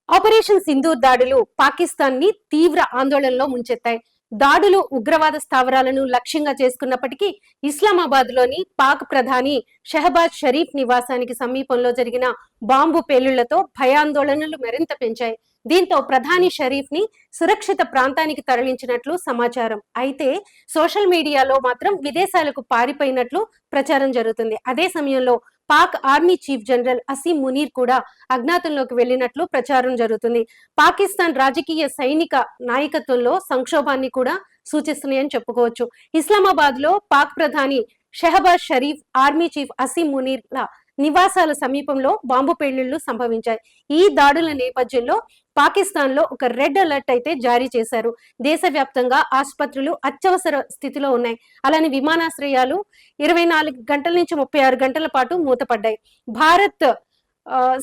Operation Sindoor దాడులు పాకిస్తాన్ ని తీవ్ర ఆందోళనలో ముంచెత్తాయి. దాడులు ఉగ్రవాద స్థావరాలను లక్ష్యంగా చేసుకున్నప్పటికీ ఇస్లామాబాద్ లోని పాక్ ప్రధాని షహబాజ్ షరీఫ్ నివాసానికి సమీపంలో జరిగిన బాంబు పేలుళ్లతో భయాందోళనలు మరింత పెంచాయి. దీంతో ప్రధాని షరీఫ్ ని సురక్షిత ప్రాంతానికి తరలించినట్లు సమాచారం. అయితే సోషల్ మీడియాలో మాత్రం విదేశాలకు పారిపోయినట్లు ప్రచారం జరుగుతుంది. అదే సమయంలో Pak army chief general Asim Munir కూడా అజ్ఞాతంలోకి వెళ్లినట్లు ప్రచారం జరుగుతుంది. పాకిస్తాన్ రాజకీయ సైనిక నాయకత్వంలో సంక్షోభాన్ని కూడా సూచిస్తున్నాయని చెప్పుకోవచ్చు. ఇస్లామాబాద్ లో పాక్ ప్రధాని షెహబాజ్ షరీఫ్, ఆర్మీ చీఫ్ అసీం మునీర్ల నివాసాల సమీపంలో బాంబు పేలుళ్లు సంభవించాయి. ఈ దాడుల నేపథ్యంలో పాకిస్తాన్ లో ఒక రెడ్ అలర్ట్ అయితే జారీ చేశారు. దేశవ్యాప్తంగా ఆసుపత్రులు అత్యవసర స్థితిలో ఉన్నాయి. అలానే విమానాశ్రయాలు 24 గంటల నుంచి 36 గంటల పాటు మూతపడ్డాయి. భారత్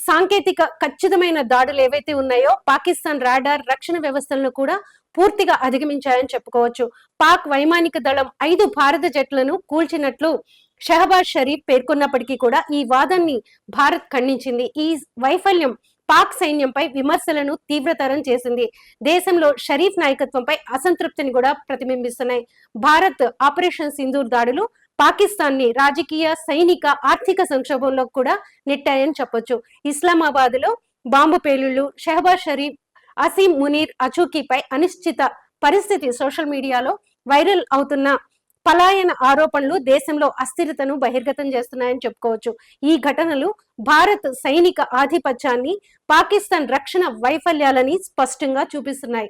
సాంకేతిక ఖచ్చితమైన దాడులు ఏవైతే ఉన్నాయో పాకిస్తాన్ రాడార్ రక్షణ వ్యవస్థలను కూడా పూర్తిగా అధిగమించాయని చెప్పుకోవచ్చు. పాక్ వైమానిక దళం 5 భారత జట్లను కూల్చినట్లు షహబాజ్ షరీఫ్ పేర్కొన్నప్పటికీ కూడా ఈ వాదాన్ని భారత్ ఖండించింది. ఈ వైఫల్యం పాక్ సైన్యంపై విమర్శలను తీవ్రతరం చేసింది. దేశంలో షరీఫ్ నాయకత్వంపై అసంతృప్తిని కూడా ప్రతిబింబిస్తున్నాయి. భారత్ ఆపరేషన్ సింధూర్ దాడులు పాకిస్తాన్ ని రాజకీయ, సైనిక, ఆర్థిక సంక్షోభంలో కూడా నెట్టాయని చెప్పొచ్చు. ఇస్లామాబాద్ లో బాంబు పేలుళ్లు, షెహబాజ్ షరీఫ్, అసీం మునీర్ అచూకీపై అనిశ్చిత పరిస్థితి సోషల్ మీడియాలో వైరల్ అవుతున్న పలాయన ఆరోపణలు దేశంలో అస్థిరతను బహిర్గతం చేస్తున్నాయని చెప్పుకోవచ్చు. ఈ ఘటనలు భారత్ సైనిక ఆధిపత్యాన్ని, పాకిస్తాన్ రక్షణ వైఫల్యాలని స్పష్టంగా చూపిస్తున్నాయి.